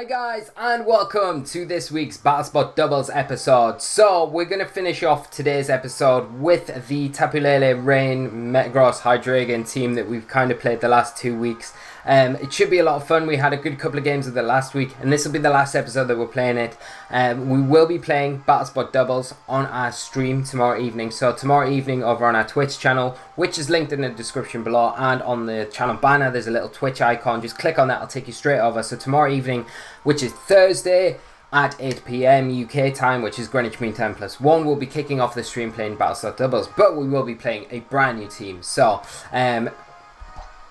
Hi guys, and welcome to this week's Battlespot Doubles episode. So we're going to finish off today's episode with the Tapu Lele, Rain, Metagross, Hydr team that we've kind of played the last 2 weeks. It should be a lot of fun. We had a good couple of games of the last week, and this will be the last episode that we're playing it. We will be playing Battlespot Doubles on our stream tomorrow evening. So tomorrow evening over on our Twitch channel, which is linked in the description below, and on the channel banner there's a little Twitch icon. Just click on that, it'll take you straight over. So tomorrow evening, which is Thursday at 8 PM UK time, which is Greenwich Mean Time +1, we'll be kicking off the stream playing Battlespot Doubles, but we will be playing a brand new team. So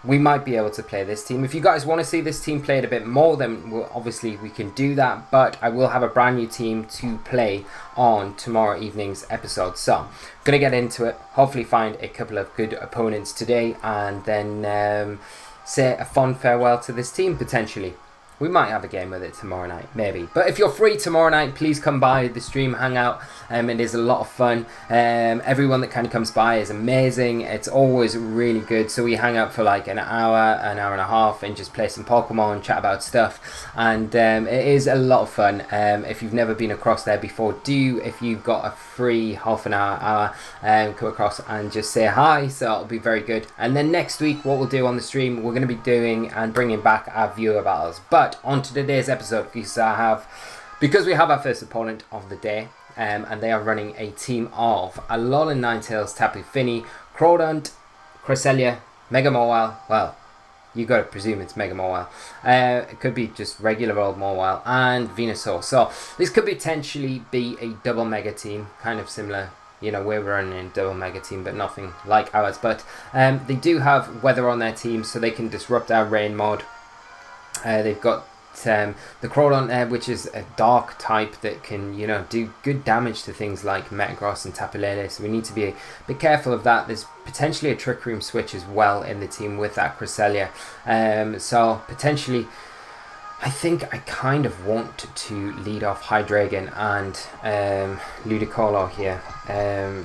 we might be able to play this team. If you guys want to see this team played a bit more, then obviously we can do that, but I will have a brand new team to play on tomorrow evening's episode. So I'm going to get into it, hopefully find a couple of good opponents today, and then say a fond farewell to this team potentially. We might have a game with it tomorrow night, maybe. But if you're free tomorrow night, please come by the stream, hang out. It is a lot of fun. Everyone that kind of comes by is amazing. It's always really good. So we hang out for like an hour and a half, and just play some Pokemon, chat about stuff. And it is a lot of fun. If you've never been across there before, if you've got a free half an hour, come across and just say hi. So it'll be very good. And then next week, what we'll do on the stream, we're going to be doing and bringing back our viewer battles. But on to today's episode, because we have our first opponent of the day, and they are running a team of Alolan Ninetales, Tapu Fini, Crawdaunt, Cresselia, Mega Mawile. Well, you got to presume it's Mega Mawile. It could be just regular old Mawile, and Venusaur. So this could potentially be a double Mega team, kind of similar. You know, we're running a double Mega team, but nothing like ours. But they do have Weather on their team, so they can disrupt our Rain mode. They've got the Crawdaunt there, which is a dark type that can, you know, do good damage to things like Metagross and Tapu Lele, so we need to be a bit careful of that. There's potentially a Trick Room switch as well in the team with that Cresselia, so potentially I think I kind of want to lead off Hydreigon and Ludicolo here,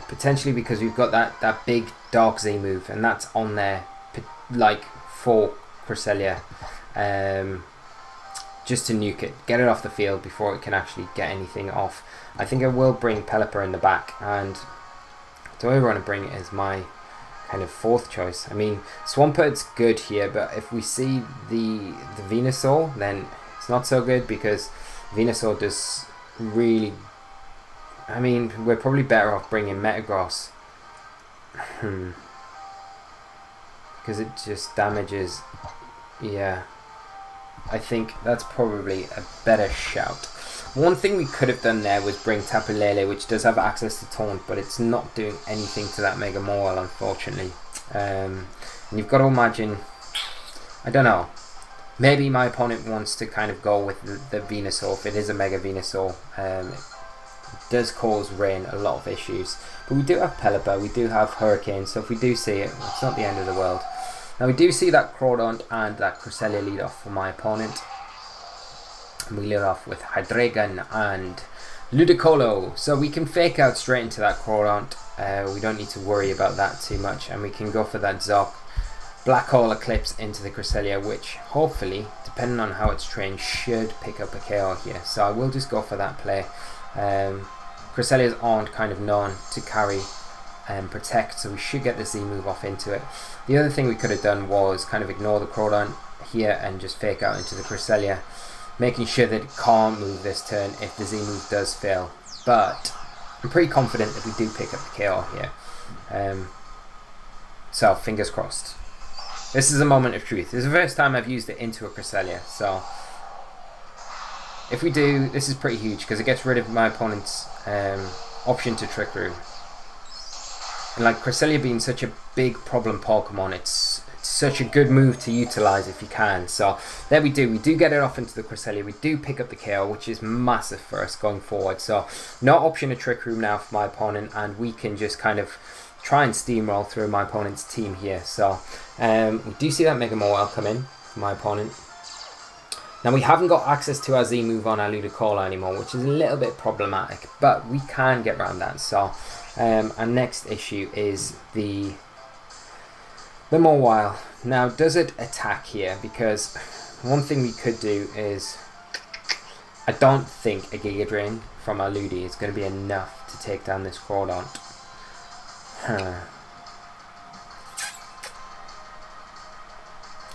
potentially because we've got that big Dark Z move, and that's on there like for Cresselia. Just to nuke it, get it off the field before it can actually get anything off. I think I will bring Pelipper in the back, and do I want to bring it as my kind of fourth choice? I mean, Swampert's good here, but if we see the Venusaur, then it's not so good, because Venusaur does really... I mean, we're probably better off bringing Metagross. Because it just damages... Yeah. I think that's probably a better shout. One thing we could have done there was bring Tapu Lele, which does have access to Taunt, but it's not doing anything to that Mega Mawile, unfortunately. And you've got to imagine, I don't know, maybe my opponent wants to kind of go with the Venusaur. If it is a Mega Venusaur, it does cause Rain a lot of issues. But we do have Pelipper, we do have Hurricane, so if we do see it, it's not the end of the world. Now we do see that Crawdaunt and that Cresselia lead off for my opponent. And we lead off with Hydreigon and Ludicolo. So we can fake out straight into that Crawdaunt. We don't need to worry about that too much. And we can go for that Zoc Black Hole Eclipse into the Cresselia, which hopefully, depending on how it's trained, should pick up a KO here. So I will just go for that play. Cresselias aren't kind of known to carry and protect, so we should get the Z move off into it. The other thing we could have done was kind of ignore the Crawdaunt here and just fake out into the Cresselia, making sure that it can't move this turn if the Z move does fail. But I'm pretty confident that we do pick up the KO here. So fingers crossed. This is a moment of truth. This is the first time I've used it into a Cresselia, so if we do, this is pretty huge because it gets rid of my opponent's option to Trick Room. And like Cresselia being such a big problem Pokemon, it's such a good move to utilize if you can. So there we do get it off into the Cresselia. We do pick up the KO, which is massive for us going forward. So no option to Trick Room now for my opponent, and we can just kind of try and steamroll through my opponent's team here. So we do see that Mega Mawile come in for my opponent. Now we haven't got access to our Z move on our Ludicolo anymore, which is a little bit problematic, but we can get around that. So our next issue is the Mawile. Now, does it attack here? Because one thing we could do is I don't think a Giga Drain from our Ludi is going to be enough to take down this Crawdont.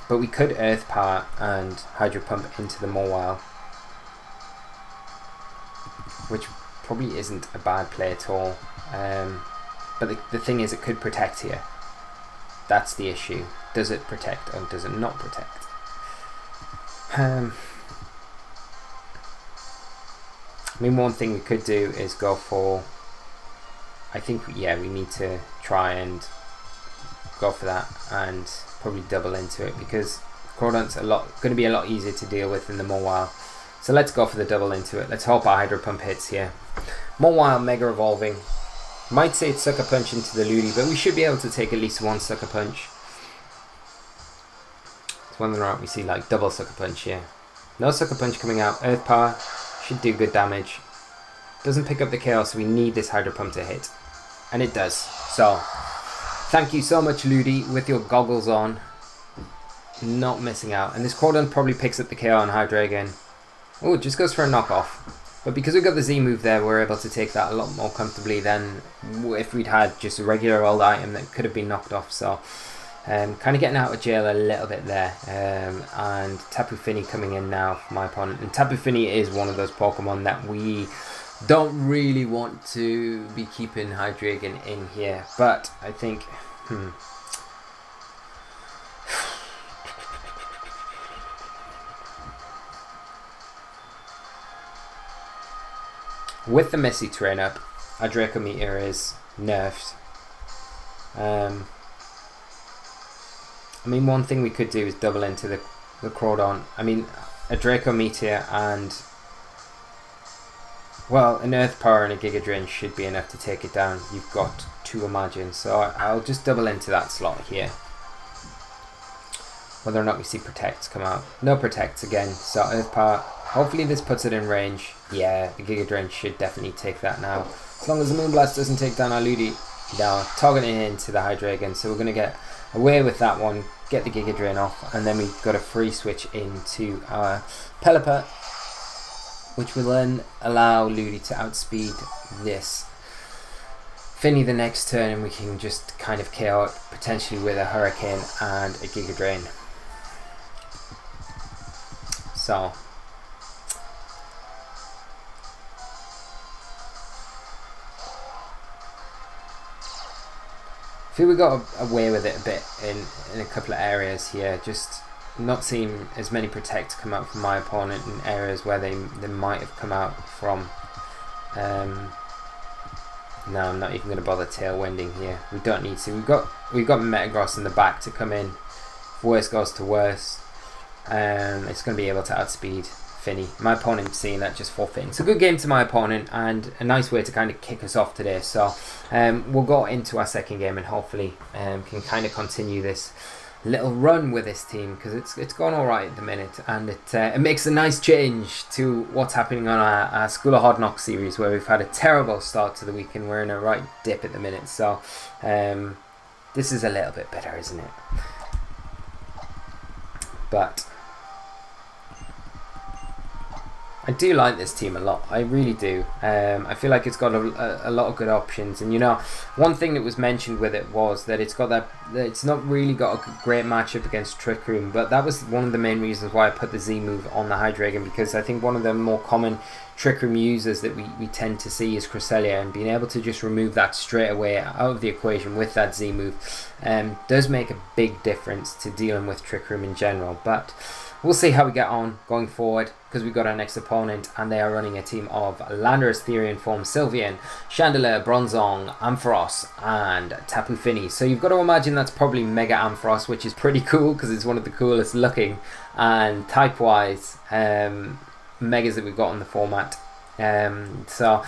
But we could Earth Power and Hydro Pump into the Mawile, which probably isn't a bad play at all. But the thing is, it could protect here. That's the issue. Does it protect or does it not protect? I mean, one thing we could do is go for... I think, yeah, we need to try and go for that and probably double into it, because Crawdont's going to be a lot easier to deal with in the Mawile. So let's go for the double into it. Let's hope our Hydro Pump hits here. Mawile Mega Evolving. Might say it's Sucker Punch into the Ludi, but we should be able to take at least one Sucker Punch. It's whether or not we see like double Sucker Punch here. No Sucker Punch coming out. Earth Power should do good damage. Doesn't pick up the Chaos, so we need this Hydro Pump to hit. And it does. So, thank you so much, Ludi, with your goggles on. Not missing out. And this Crawdont probably picks up the KO on Hydra again. Oh, it just goes for a knockoff. But because we got the Z move there, we're able to take that a lot more comfortably than if we'd had just a regular old item that could have been knocked off. So, kind of getting out of jail a little bit there. And Tapu Fini coming in now for my opponent. And Tapu Fini is one of those Pokemon that we don't really want to be keeping Hydreigon in here. But I think... With the Messy Terrain up, our Draco Meteor is nerfed. I mean, one thing we could do is double into the Crawdont. I mean, a Draco Meteor and... well, an Earth Power and a Giga Drain should be enough to take it down. You've got to imagine. So I'll just double into that slot here. Whether or not we see Protects come out. No Protects again. So Earth Power. Hopefully this puts it in range. Yeah, the Giga Drain should definitely take that now. As long as the Moonblast doesn't take down our Ludi. Now, targeting into the Hydreigon. So we're going to get away with that one. Get the Giga Drain off. And then we've got a free switch into our Pelipper, which will then allow Ludi to outspeed this Fini the next turn, and we can just kind of KO it potentially with a Hurricane and a Giga Drain. So I feel we got away with it a bit in a couple of areas here. Just not seeing as many Protects come out from my opponent in areas where they might have come out from. No, I'm not even going to bother Tailwinding here. We don't need to. We've got Metagross in the back to come in. If worse goes to worse, it's going to be able to outspeed Fini. My opponent seeing that just forfeiting. It's a good game to my opponent and a nice way to kind of kick us off today. So we'll go into our second game and hopefully can kind of continue this little run with this team, because it's going all right at the minute, and it makes a nice change to what's happening on our School of Hard Knocks series, where we've had a terrible start to the week and we're in a right dip at the minute. So this is a little bit better, isn't it? But I do like this team a lot. I really do. I feel like it's got a lot of good options, and you know, one thing that was mentioned with it was that it's not really got a great matchup against Trick Room, but that was one of the main reasons why I put the Z move on the Hydreigon, because I think one of the more common Trick Room users that we tend to see is Cresselia, and being able to just remove that straight away out of the equation with that Z move does make a big difference to dealing with Trick Room in general. But we'll see how we get on going forward, because we've got our next opponent and they are running a team of Landorus, Therian Form, Sylveon, Chandelure, Bronzong, Ampharos and Tapu Fini. So you've got to imagine that's probably Mega Ampharos, which is pretty cool because it's one of the coolest looking and type wise Megas that we've got in the format. So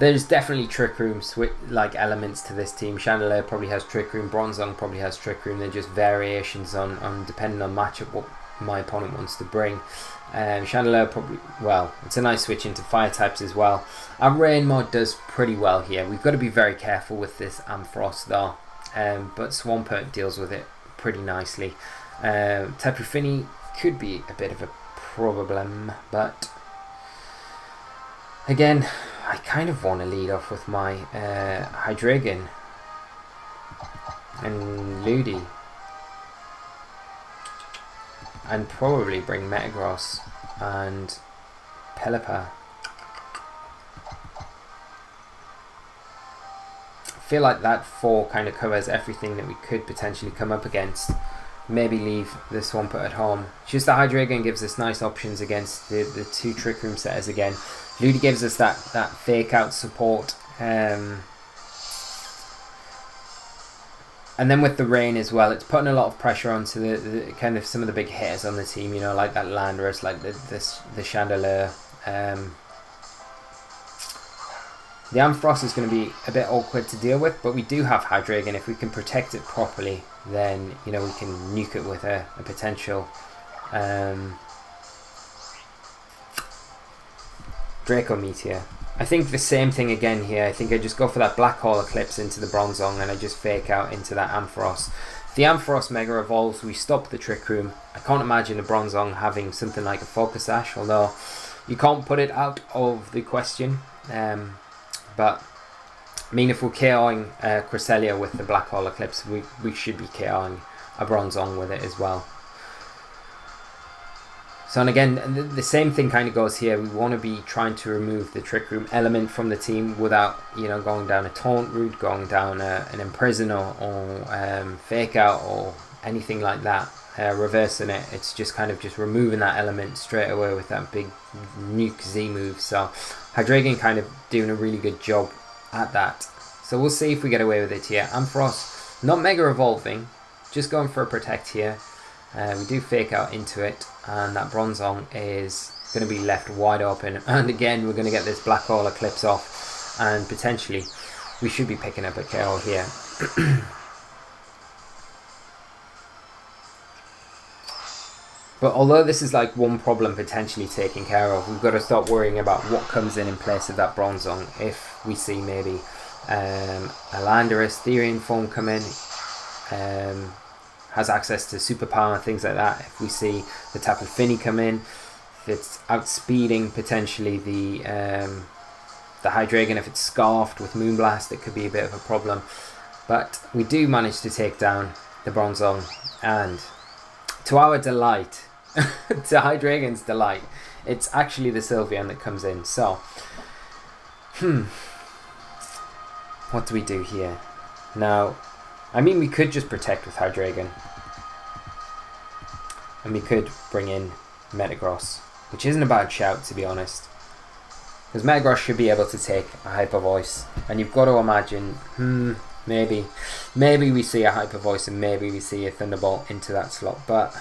there's definitely Trick Room like elements to this team. Chandelure probably has Trick Room, Bronzong probably has Trick Room. They're just variations on depending on matchup what my opponent wants to bring. Chandelure probably, well, it's a nice switch into fire types as well. Our Rain mod does pretty well here. We've got to be very careful with this Ampharos though, but Swampert deals with it pretty nicely. Tapu Fini could be a bit of a problem, but Again, I kind of want to lead off with my Hydreigon and Ludi. And probably bring Metagross and Pelipper. I feel like that 4 kind of covers everything that we could potentially come up against. Maybe leave the Swampert at home. Just the Hydreigon gives us nice options against the 2 Trick Room setters again. Ludi gives us that fake out support. And then with the Rain as well, it's putting a lot of pressure onto the kind of some of the big hitters on the team, you know, like that Landorus, like the Chandelure. The Ampharos is going to be a bit awkward to deal with, but we do have Hydreigon. If we can protect it properly, then, you know, we can nuke it with a potential Draco Meteor. I think the same thing again here. I think I just go for that Black Hole Eclipse into the Bronzong and I just fake out into that Ampharos. If the Ampharos Mega Evolves, we stop the Trick Room. I can't imagine the Bronzong having something like a Focus Sash, although you can't put it out of the question. But I mean, if we're KOing Cresselia with the Black Hole Eclipse, we should be KOing a Bronzong with it as well. So, and again, the same thing kind of goes here. We want to be trying to remove the Trick Room element from the team without, you know, going down a Taunt route, going down an Imprison or Fake Out or anything like that. Reversing it. It's just kind of just removing that element straight away with that big Nuke Z move. So Hydreigon kind of doing a really good job at that. So we'll see if we get away with it here. Ampharos not Mega Evolving, just going for a Protect here. We do Fake Out into it, and that Bronzong is going to be left wide open. And again, we're going to get this Black Hole Eclipse off, and potentially we should be picking up a KO here. But although this is like one problem potentially taken care of, we've got to start worrying about what comes in place of that Bronzong. If we see maybe a Landorus, Therian form come in, has access to superpower and things like that. If we see the Tapu Fini come in, if it's outspeeding potentially the Hydreigon, if it's scarfed with Moonblast, it could be a bit of a problem. But we do manage to take down the Bronzong, and to our delight, to Hydreigon's delight, it's actually the Sylveon that comes in. So, what do we do here? Now, I mean, we could just protect with Hydreigon, and we could bring in Metagross, which isn't a bad shout, to be honest, because Metagross should be able to take a Hyper Voice, and you've got to imagine, maybe we see a Hyper Voice and maybe we see a Thunderbolt into that slot, but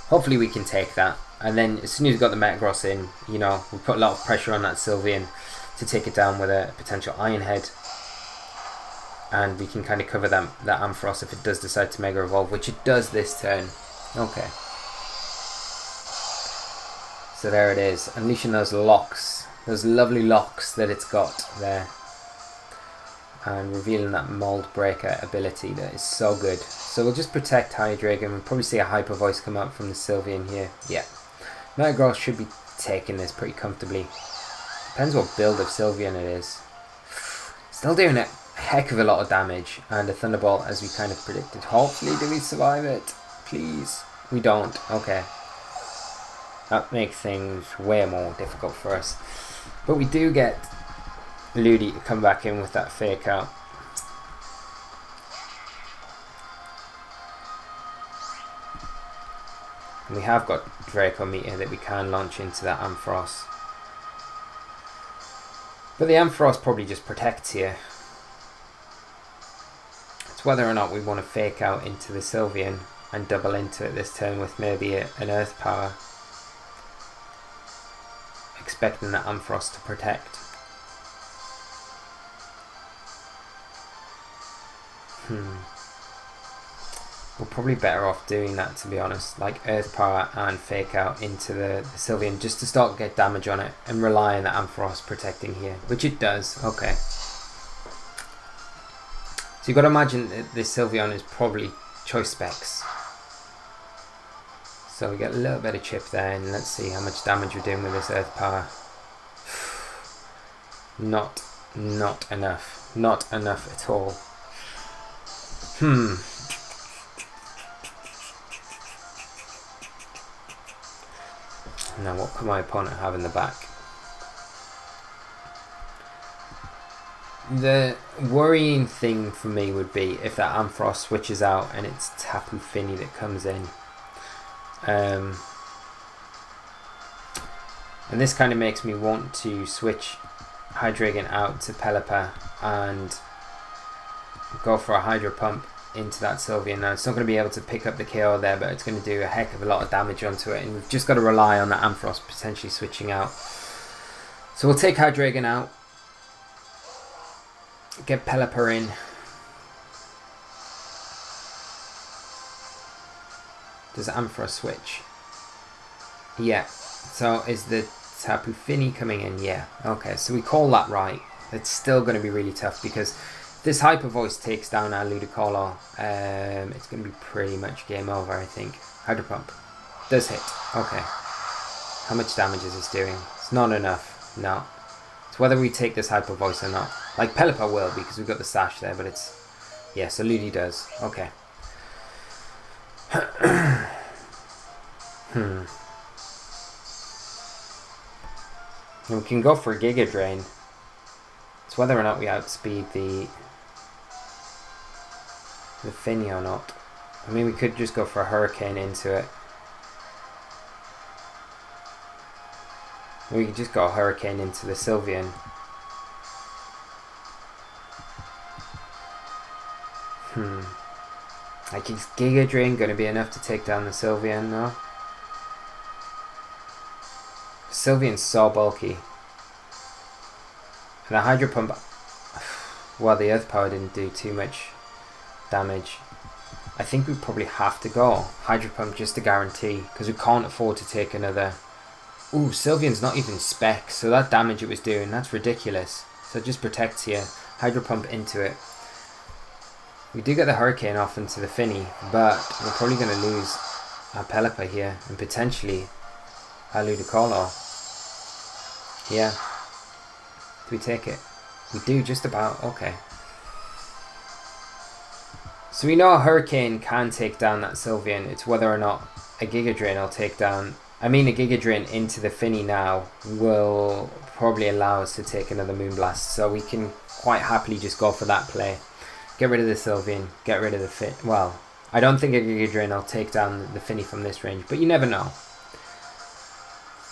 hopefully we can take that. And then as soon as we've got the Metagross in, you know, we put a lot of pressure on that Sylveon to take it down with a potential Iron Head, and we can kind of cover that Ampharos if it does decide to Mega Evolve, which it does this turn. Okay. So there it is, unleashing those locks, those lovely locks that it's got there, and revealing that Mold Breaker ability that is so good. So we'll just protect Hydreigon. We'll probably see a Hyper Voice come up from the Sylveon here. Yeah, Metagross should be taking this pretty comfortably. Depends what build of Sylveon it is. Still doing a heck of a lot of damage, and a Thunderbolt as we kind of predicted. Hopefully, do we survive it? Please. We don't. Okay. That makes things way more difficult for us. But we do get Ludi to come back in with that Fake Out. And we have got Draco Meteor that we can launch into that Ampharos. But the Ampharos probably just protects here. It's whether or not we want to Fake Out into the Sylveon and double into it this turn with maybe an Earth Power, expecting that Ampharos to protect. We're probably better off doing that, to be honest, like Earth Power and Fake Out into the Sylveon, just to start get damage on it and rely on the Ampharos protecting here, which it does. Okay. So you've got to imagine that this Sylveon is probably choice specs. So we get a little bit of chip there, and let's see how much damage we're doing with this Earth Power. Not enough. Not enough at all. Now what can my opponent have in the back? The worrying thing for me would be if that Ampharos switches out and it's Tapu Fini that comes in. And this kind of makes me want to switch Hydreigon out to Pelipper and go for a Hydro Pump into that Sylveon. Now it's not going to be able to pick up the KO there, but it's going to do a heck of a lot of damage onto it, and we've just got to rely on that Ampharos potentially switching out. So we'll take Hydreigon out, get Pelipper in. Does Ampharos switch? Yeah. So is the Tapu Fini coming in? Yeah. Okay, so we call that right. It's still going to be really tough because this Hyper Voice takes down our Ludicolo. It's going to be pretty much game over, I think. Hydro Pump. Does hit. Okay. How much damage is this doing? It's not enough. No. It's whether we take this Hyper Voice or not. Like Pelipper will, because we've got the sash there, but it's... Yeah, so Ludi does. Okay. And we can go for a Giga Drain. It's whether or not we outspeed the Fini or not. I mean, we could just go for a Hurricane into it. We could just go a Hurricane into the Sylveon. Like, is Giga Drain going to be enough to take down the Sylveon? No. Sylveon's so bulky. And the Hydro Pump, well, the Earth Power didn't do too much damage. I think we probably have to go Hydro Pump just to guarantee, because we can't afford to take another. Ooh, Sylveon's not even spec, so that damage it was doing, that's ridiculous. So it just protects here. Hydro Pump into it. We do get the Hurricane off into the Fini, but we're probably going to lose our Pelipper here, and potentially our Ludicolo. Yeah. Do we take it? We do, just about. Okay. So we know a Hurricane can take down that Sylveon. It's whether or not a Giga Drain will take down... I mean, a Giga Drain into the Fini now will probably allow us to take another Moonblast. So we can quite happily just go for that play. Get rid of the Sylveon. Get rid of the Fini. Well, I don't think a Giga Drain will take down the Fini from this range, but you never know.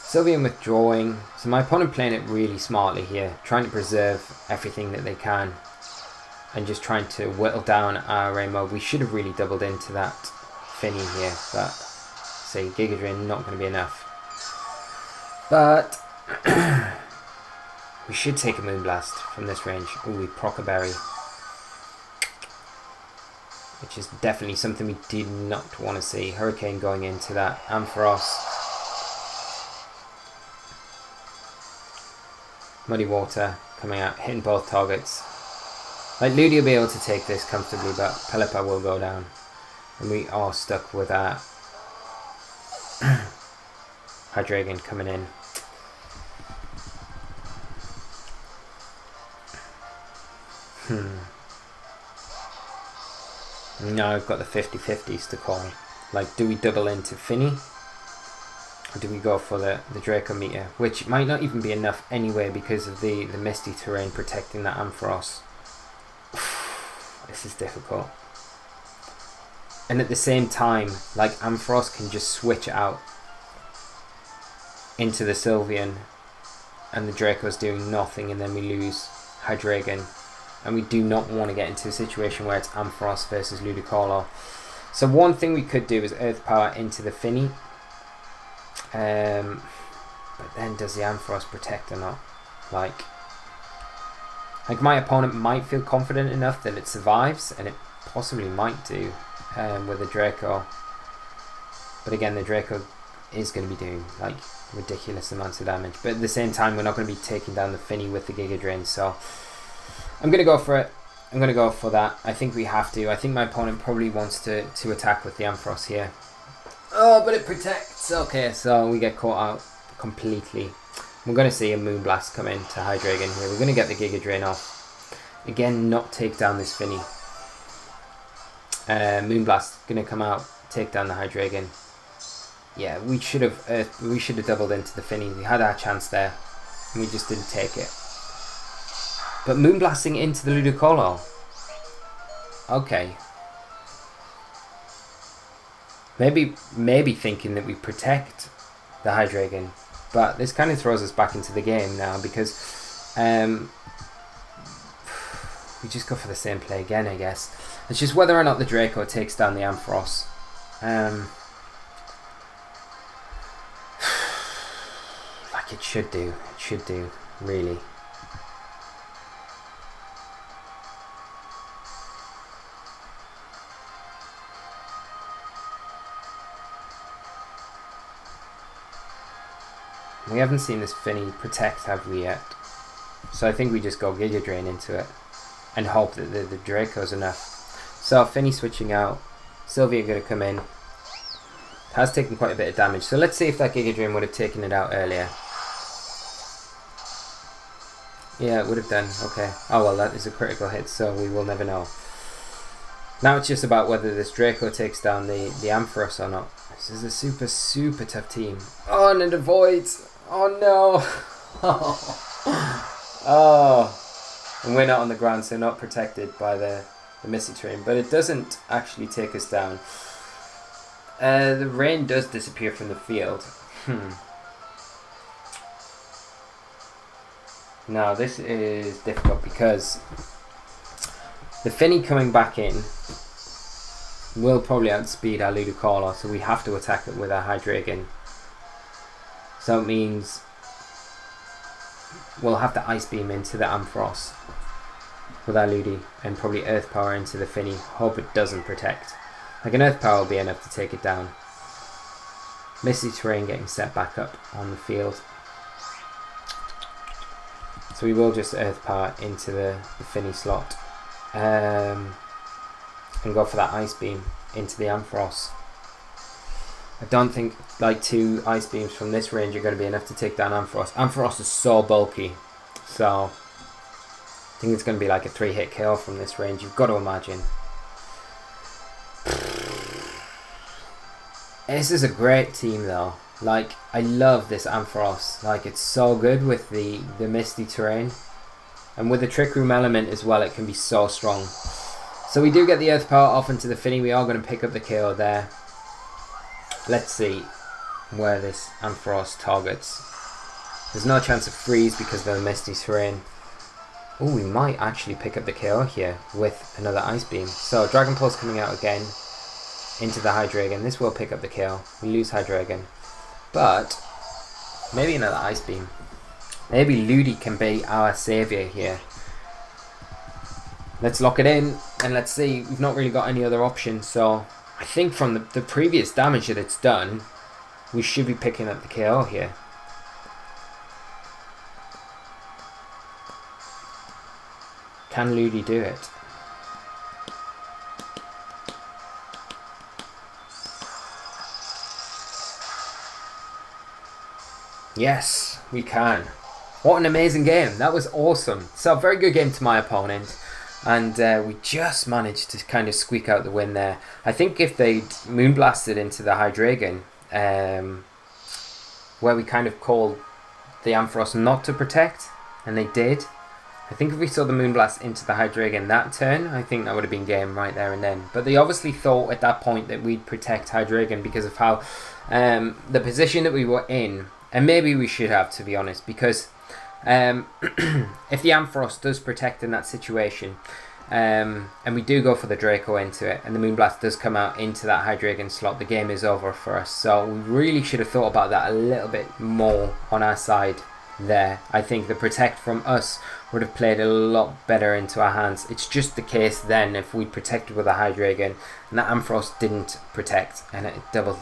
Sylveon withdrawing. So my opponent playing it really smartly here. Trying to preserve everything that they can. And just trying to whittle down our Rainbow. We should have really doubled into that Fini here. But, say, Giga Drain not going to be enough. But, we should take a Moonblast from this range. Ooh, we proc a Berry. Which is definitely something we did not want to see. Hurricane going into that Ampharos. Muddy Water coming out, hitting both targets. Like, Ludi will be able to take this comfortably, but Pelipper will go down. And we are stuck with our Hydreigon coming in. Now I've got the 50-50s to call. Like, do we double into Fini? Or do we go for the Draco Meteor? Which might not even be enough anyway because of the misty terrain protecting that Ampharos. This is difficult. And at the same time, like, Ampharos can just switch out into the Sylveon and the Draco's doing nothing, and then we lose Hydreigon. And we do not want to get into a situation where it's Ampharos versus Ludicolo. So one thing we could do is Earth Power into the Fini. But then does the Ampharos protect or not? Like my opponent might feel confident enough that it survives, and it possibly might do with the Draco. But again, the Draco is going to be doing like ridiculous amounts of damage. But at the same time, we're not going to be taking down the Fini with the Giga Drain. So I'm going to go for it. I'm going to go for that. I think we have to. I think my opponent probably wants to attack with the Ampharos here. Oh, but it protects. Okay, so we get caught out completely. We're going to see a Moonblast come into Hydreigon here. We're going to get the Giga Drain off. Again, not take down this Finny. Moonblast going to come out, take down the Hydreigon. Yeah, we should have doubled into the Finny. We had our chance there, and we just didn't take it. But Moonblasting into the Ludicolo. Okay. Maybe thinking that we protect the Hydreigon, but this kind of throws us back into the game now because we just go for the same play again, I guess. It's just whether or not the Draco takes down the Ampharos. Like it should do. It should do, really. We haven't seen this Finny protect, have we yet? So I think we just go Giga Drain into it and hope that the Draco's enough. So Finny switching out, Sylvia going to come in. Has taken quite a bit of damage, so let's see if that Giga Drain would have taken it out earlier. Yeah, it would have done. Okay. Oh well, that is a critical hit, so we will never know. Now it's just about whether this Draco takes down the Ampharos or not. This is a super, super tough team. Oh, and it avoids. Oh no. Oh. And we're not on the ground, so not protected by the Misty Terrain. But it doesn't actually take us down. The rain does disappear from the field. Now this is difficult because the Finny coming back in will probably outspeed our Ludicolo, so we have to attack it with our Hydreigon. So it means we'll have to Ice Beam into the Ampharos with our Ludi and probably Earth Power into the Finny. Hope it doesn't protect. Like an Earth Power will be enough to take it down. Misty Terrain getting set back up on the field. So we will just Earth Power into the Finny slot. And go for that Ice Beam into the Ampharos. I don't think like 2 Ice Beams from this range are going to be enough to take down Ampharos. Ampharos is so bulky, so I think it's going to be like a 3-hit KO from this range, you've got to imagine. This is a great team though. Like, I love this Ampharos. Like, it's so good with the Misty Terrain. And with the Trick Room element as well, it can be so strong. So we do get the Earth Power off into the Finny. We are going to pick up the KO there. Let's see where this Ampharos targets. There's no chance of freeze because of the Misty Terrain. Oh, we might actually pick up the KO here with another Ice Beam. So Dragon Pulse coming out again into the Hydreigon. This will pick up the KO. We lose Hydreigon. But maybe another Ice Beam. Maybe Ludi can be our saviour here. Let's lock it in and let's see. We've not really got any other options, so I think from the previous damage that it's done, we should be picking up the KO here. Can Ludi do it? Yes, we can. What an amazing game. That was awesome. So, very good game to my opponent. And we just managed to kind of squeak out the win there. I think if they'd Moonblasted into the Hydreigon, where we kind of called the Ampharos not to protect, and they did. I think if we saw the Moonblast into the Hydreigon that turn, I think that would have been game right there and then. But they obviously thought at that point that we'd protect Hydreigon because of how the position that we were in. And maybe we should have, to be honest, because if the Ampharos does protect in that situation, and we do go for the Draco into it, and the Moonblast does come out into that Hydreigon slot, the game is over for us. So we really should have thought about that a little bit more on our side there. I think the protect from us would have played a lot better into our hands. It's just the case then if we protected with a Hydreigon and that Ampharos didn't protect and it double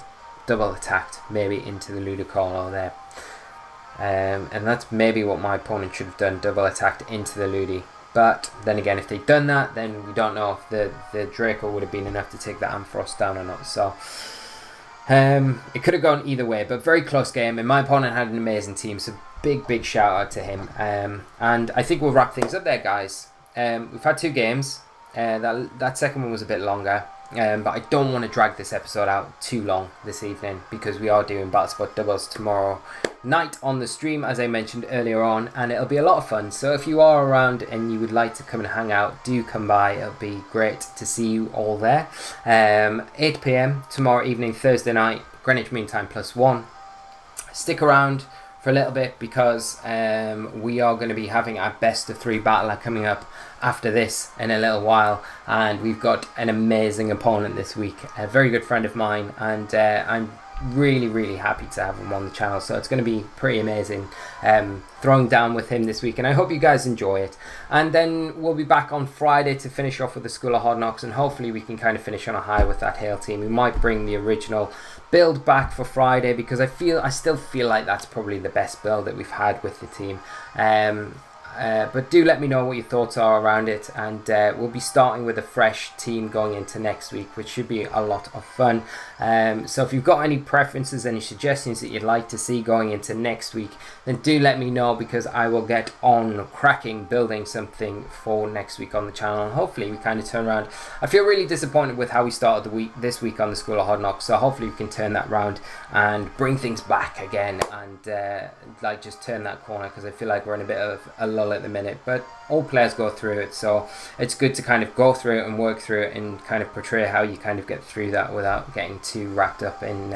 attacked maybe into the Ludicolo there. And that's maybe what my opponent should have done, double attacked into the Ludi. But then again, if they'd done that, then we don't know if the Draco would have been enough to take the Ampharos down or not. So It could have gone either way, but very close game, and my opponent had an amazing team, so big shout out to him. And I think we'll wrap things up there, guys. We've had 2 games. That second one was a bit longer, but I don't want to drag this episode out too long this evening because we are doing Battle Spot doubles tomorrow night on the stream, as I mentioned earlier on, and it'll be a lot of fun. So if you are around and you would like to come and hang out, do come by. It'll be great to see you all there. 8 p.m. tomorrow evening, Thursday night, Greenwich Mean Time +1. Stick around for a little bit because we are going to be having our best of 3 battler coming up after this in a little while, and we've got an amazing opponent this week, a very good friend of mine, and I'm really happy to have him on the channel, so it's going to be pretty amazing throwing down with him this week, and I hope you guys enjoy it. And then we'll be back on Friday to finish off with the School of Hard Knocks, and hopefully we can kind of finish on a high with that Hale team. We might bring the original build back for Friday because I still feel like that's probably the best build that we've had with the team. But do let me know what your thoughts are around it, and we'll be starting with a fresh team going into next week, which should be a lot of fun. So if you've got any preferences, any suggestions that you'd like to see going into next week, then do let me know, because I will get on cracking building something for next week on the channel, and hopefully we kind of turn around. I feel really disappointed with how we started this week on the School of Hard Knocks, so hopefully we can turn that round and bring things back again, and like just turn that corner, because I feel like we're in a bit of a lull at the minute, but all players go through it, so it's good to kind of go through it and work through it and kind of portray how you kind of get through that without getting too wrapped up in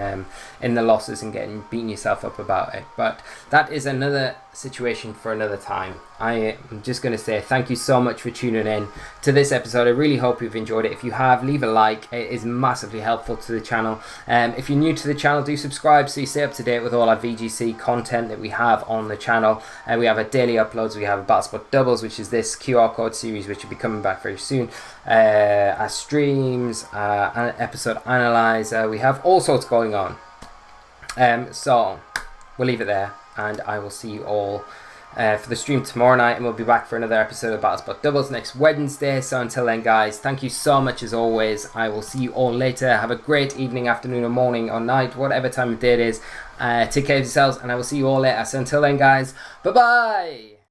the losses and beating yourself up about it. But that is another situation for another time. I am just going to say thank you so much for tuning in to this episode. I really hope you've enjoyed it. If you have, leave a like. It is massively helpful to the channel. If you're new to the channel, do subscribe so you stay up to date with all our VGC content that we have on the channel. We have our daily uploads. We have a Battle Spot Doubles, which is this QR code series, which will be coming back very soon. Our streams, an episode analyzer. We have all sorts going on. So we'll leave it there, and I will see you all for the stream tomorrow night, and we'll be back for another episode of Battle Spot Doubles next Wednesday. So until then, guys, thank you so much as always. I will see you all later. Have a great evening, afternoon, or morning, or night, whatever time of day it is. Take care of yourselves, and I will see you all later. So until then, guys, bye bye.